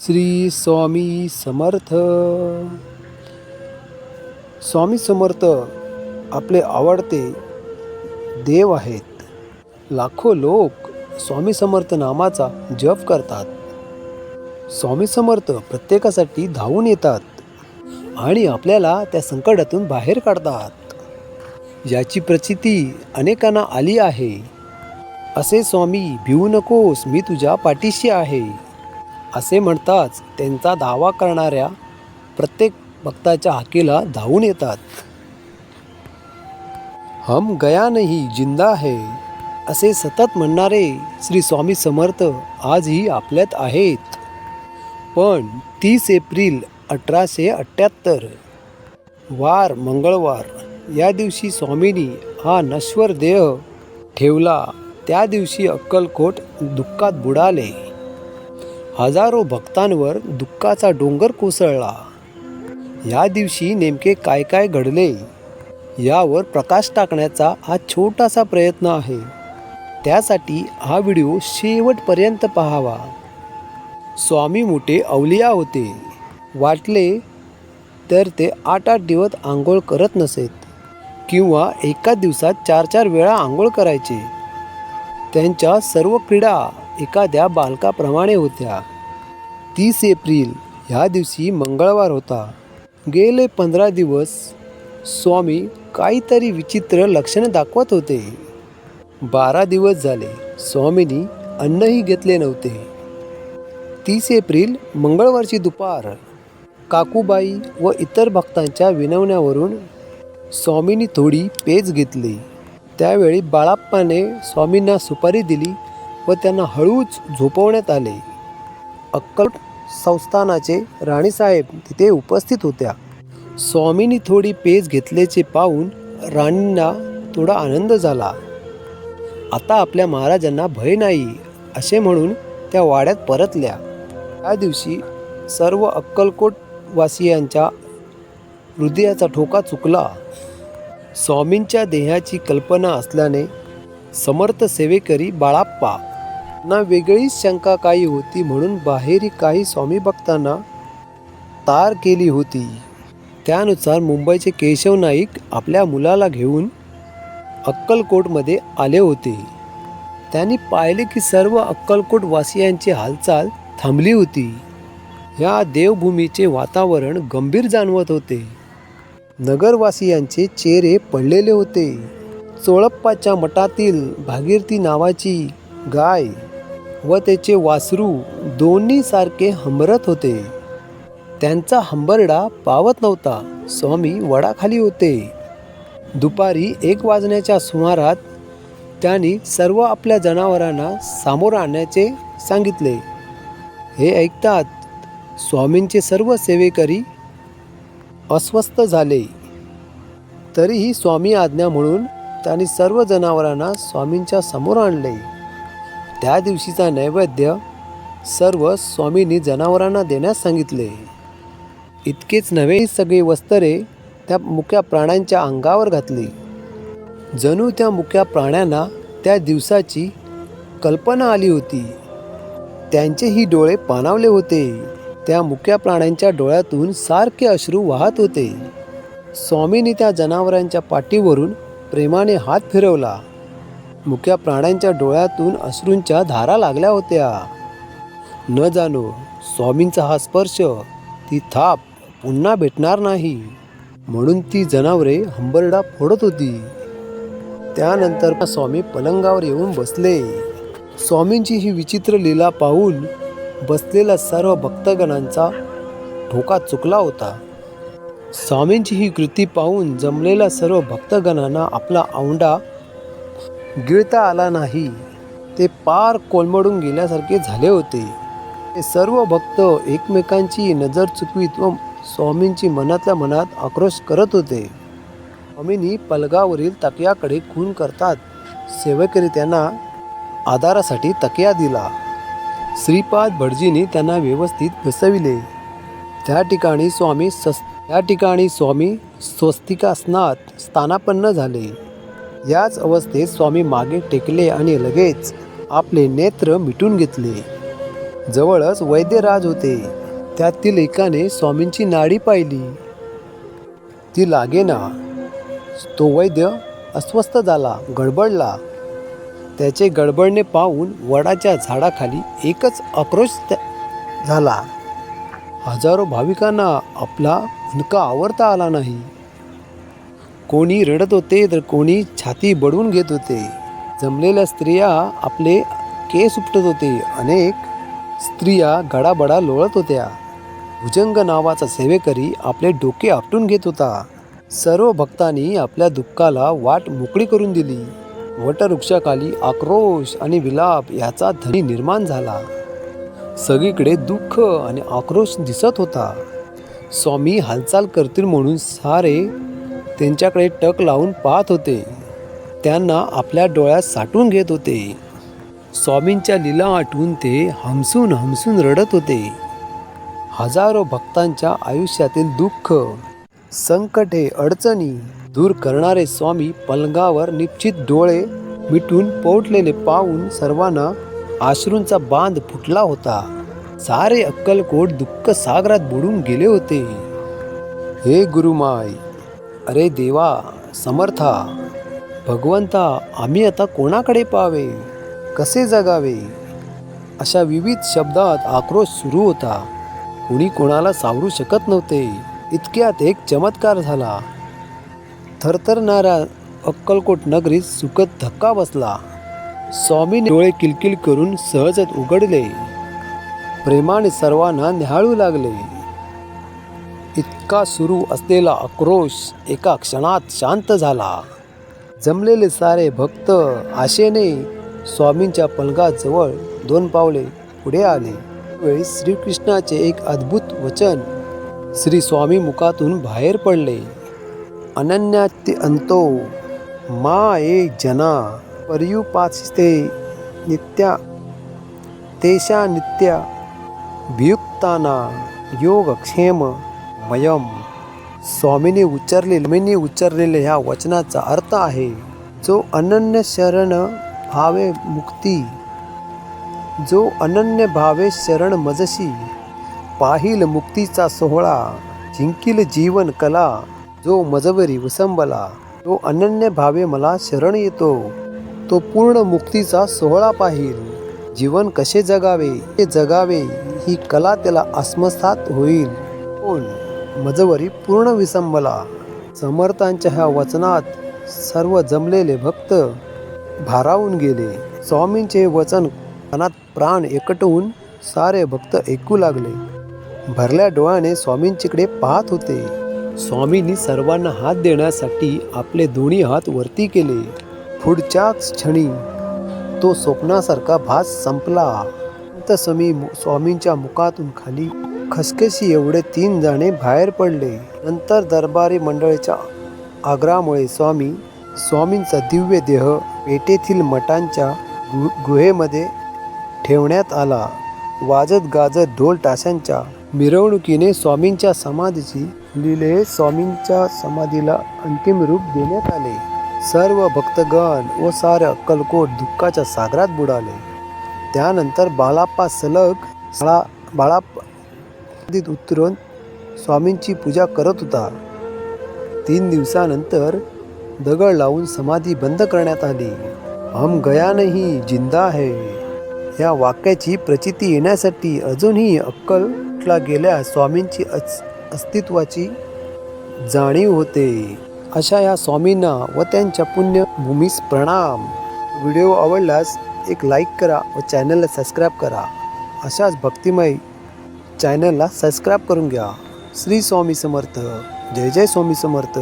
श्री स्वामी समर्थ. स्वामी समर्थ आपले आवडते देव आहेत. लाखो लोक स्वामी समर्थ नामाचा जप करतात. स्वामी समर्थ प्रत्येकासाठी धावून येतात आणि आपल्याला त्या संकटातून बाहेर काढतात. याची प्रचिती अनेकांना आली आहे. असे स्वामी, भिवू नकोस, मी तुझ्या पाठीशी आहे, असे म्हणताच त्यांचा दावा करणाऱ्या प्रत्येक भक्ताच्या हाकेला धावून येतात. हम गया नहीं जिंदा है, असे सतत म्हणणारे श्री स्वामी समर्थ आजही आपल्यात आहेत. पण 30 एप्रिल 1878 वार मंगळवार या दिवशी स्वामींनी हा नश्वर देह ठेवला. त्या दिवशी अक्कलकोट दुःखात बुडाले. हजारो भक्तांवर दुःखाचा डोंगर कोसळला. या दिवशी नेमके काय काय घडले यावर प्रकाश टाकण्याचा हा छोटासा प्रयत्न आहे. त्यासाठी हा व्हिडिओ शेवटपर्यंत पाहावा. स्वामी मोठे अवलिया होते. वाटले तर ते 8-8 दिवस आंघोळ करत नसेत किंवा एका दिवसात 4-4 वेळा आंघोळ करायचे. त्यांच्या सर्व क्रीडा एखाद्या बालकाप्रमाणे होत्या. 30 एप्रिल ह्या दिवशी मंगळवार होता. गेले 15 दिवस स्वामी काहीतरी विचित्र लक्षणे दाखवत होते. 12 दिवस झाले स्वामींनी अन्नही घेतले नव्हते. 30 एप्रिल मंगळवारची दुपार काकूबाई व इतर भक्तांच्या विनवण्यावरून स्वामींनी थोडी पेज घेतली. त्यावेळी बाळाप्पाने स्वामींना सुपारी दिली व त्यांना हळूच झोपवण्यात आले. अक्कलकोट संस्थानाचे राणीसाहेब तिथे उपस्थित होत्या. स्वामींनी थोडी पेज घेतल्याचे पाहून राणींना थोडा आनंद झाला. आता आपल्या महाराजांना भय नाही असे म्हणून त्या वाड्यात परतल्या. त्या दिवशी सर्व अक्कलकोट वासियांच्या हृदयाचा ठोका चुकला. स्वामींच्या देहाची कल्पना असल्याने समर्थ सेवेकरी बाळाप्पा ना वेगळीच शंका काही होती म्हणून बाहेरी काही स्वामी भक्तांना तार केली होती. त्यानुसार मुंबईचे केशव नाईक आपल्या मुलाला घेऊन अक्कलकोटमध्ये आले होते. त्यांनी पाहिले की सर्व अक्कलकोट वासियांची हालचाल थांबली होती. या देवभूमीचे वातावरण गंभीर जाणवत होते. नगरवासियांचे चेहरे पडलेले होते. चोळप्पाच्या मठातील भागीरथी नावाची गाय व त्याचे वासरू दोन्ही सारखे हंबरत होते. त्यांचा हंबरडा पावत नव्हता. स्वामी वडाखाली होते. दुपारी 1 वाजण्याच्या सुमारात त्यांनी सर्व आपल्या जनावरांना सामोर आणण्याचे सांगितले. हे ऐकतात स्वामींचे सर्व सेवेकरी अस्वस्थ झाले. तरीही स्वामी आज्ञा म्हणून त्यांनी सर्व जनावरांना स्वामींच्या समोर आणले. त्या दिवशीचा नैवेद्य सर्व स्वामींनी जनावरांना देण्यास सांगितले. इतकेच नव्हे, सगळे वस्त्रे त्या मुक्या प्राण्यांच्या अंगावर घातली. जणू त्या मुक्या प्राण्यांना त्या दिवसाची कल्पना आली होती. त्यांचेही डोळे पाणावले होते. त्या मुक्या प्राण्यांच्या डोळ्यातून सारखे अश्रू वाहत होते. स्वामींनी त्या जनावरांच्या पाठीवरून प्रेमाने हात फिरवला. मुक्या प्राण्यांच्या डोळ्यातून अश्रूंच्या धारा लागल्या होत्या. न जाणो स्वामींचा हा स्पर्श, ती थाप पुन्हा भेटणार नाही म्हणून ती जनावरे हंबरडा फोडत होती. त्यानंतर स्वामी पलंगावर येऊन बसले. स्वामींची ही विचित्र लीला पाहून बसलेल्या सर्व भक्तगणांचा ठोका चुकला होता. स्वामींची ही कृती पाहून जमलेल्या सर्व भक्तगणांना आपला औंढा गिळता आला नाही. ते पार कोलमडून गेल्यासारखे झाले होते. ते सर्व भक्त एकमेकांची नजर चुकवीत व स्वामींची मनातल्या मनात आक्रोश करत होते. स्वामींनी पलंगावरील तकियाकडे खून करतात सेवेकरी त्यांना आधारासाठी तकिया दिला. श्रीपाद भटजींनी त्यांना व्यवस्थित बसविले. त्या ठिकाणी स्वामी स्वस्तिकासनात स्थानापन्न झाले. याच अवस्थेत स्वामी मागे टेकले आणि लगेच आपले नेत्र मिटून घेतले. जवळच वैद्यराज होते. त्यातील एकाने स्वामींची नाडी पाहिली. ती लागेना. तो वैद्य अस्वस्थ झाला, गडबडला. त्याचे गडबडणे पाहून वडाच्या झाडाखाली एकच आक्रोश झाला. हजारो भाविकांना आपला हुंदका आवरता आला नाही. कोणी रडत होते तर कोणी छाती बडवून घेत होते. जमलेल्या स्त्रिया आपले केस उपटत होते. अनेक स्त्रिया गडाबडा लोळत होत्या. भुजंग नावाचा सेवेकरी आपले डोके आपटून घेत होता. सर्व भक्तांनी आपल्या दुःखाला वाट मोकळी करून दिली. वटवृक्षाखाली आक्रोश आणि विलाप याचा ध्वनी निर्माण झाला. सगळीकडे दुःख आणि आक्रोश दिसत होता. स्वामी हालचाल करतील म्हणून सारे त्यांच्याकडे टक लावून पाहत होते. त्यांना आपल्या डोळ्यात साठवून घेत होते. स्वामींच्या लीला आठवून ते हमसून हमसून रडत होते. हजारो भक्तांच्या आयुष्यातील दुःख, संकटे, अडचणी दूर करणारे स्वामी पलंगावर निश्चित डोळे मिटून पोटलेले पाहून सर्वांना अश्रूंचा बांध फुटला होता. सारे अक्कलकोट दुःख सागरात बुडून गेले होते. हे गुरुमाय, अरे देवा, समर्था, भगवंता, आम्ही आता कोणाकडे पाहावे, कसे जगावे, अशा विविध शब्दात आक्रोश सुरू होता. कुणी कोणाला सावरू शकत नव्हते. इतक्यात एक चमत्कार झाला. थरथरणाऱ्या अक्कलकोट नगरीत सुखद धक्का बसला. स्वामीने डोळे किलकिल करून सहजच उघडले. प्रेमाने सर्वांना न्याहाळू लागले. इतका सुरू असलेला आक्रोश एका क्षणात शांत झाला. जमलेले सारे भक्त आशेने स्वामींच्या पलंगाजवळ 2 पावले पुढे आले. त्यावेळी श्रीकृष्णाचे एक अद्भुत वचन श्री स्वामी मुखातून बाहेर पडले. अनन्याति अंतो मा ए जना पर्युपासिते नित्या तेषा नित्या भियुक्ताना योगक्षेम मयम. स्वामीने उच्चारलेल्या ह्या वचनाचा अर्थ आहे, जो अनन्य शरण भावे शरण मजशी पाहिल मुक्तीचा सोहळा, जिंकील जीवन कला, जो मजवरी वसंबला. तो अनन्य भावे मला शरण येतो, तो पूर्ण मुक्तीचा सोहळा पाहिल. जीवन कसे जगावे, ते जगावे ही कला त्याला आत्मसात होईल. कोण मजवरी पूर्ण विसंबला. समर्थांच्या ह्या वचनात सर्व जमलेले भक्त भारावून गेले. स्वामींचे वचन कानात प्राण एकवटून सारे भक्त ऐकू लागले. भरल्या डोळ्याने स्वामींच्याकडे पाहत होते. स्वामींनी सर्वांना हात देण्यासाठी आपले दोन्ही हात वरती केले. पुढच्याच क्षणी तो स्वप्नासारखा भास संपला. स्वामींच्या मुखातून खाली खसखशी एवढे 3 जणे बाहेर पडले. नंतर दरबारी मंडळीच्या आग्रहामुळे स्वामींचा दिव्य देह पेठेतील मठांच्या गुहेमध्ये ठेवण्यात आला. वाजत गाजत ढोल ताशांच्या मिरवणुकीने स्वामींच्या समाधीला अंतिम रूप देण्यात आले. सर्व भक्तगण व सारे अक्कलकोट दुःखाच्या सागरात बुडाले. त्यानंतर बाळाप्पा नदीत उतरून स्वामींची पूजा करत होता. 3 दिवसानंतर दगड लावून समाधी बंद करण्यात आली. हम गया नहीं, जिंदा है या वाक्याची प्रचिती येण्यासाठी अजूनही अक्कलकोटला गेल्या स्वामींची अस्तित्वाची जाणीव होते. अशा या स्वामींना व त्यांच्या पुण्यभूमीस प्रणाम. व्हिडिओ आवडल्यास एक लाईक करा व चॅनलला सबस्क्राईब करा. अशाच भक्तिमय चॅनलला सबस्क्राईब करून घ्या. श्री स्वामी समर्थ. जय जय स्वामी समर्थ.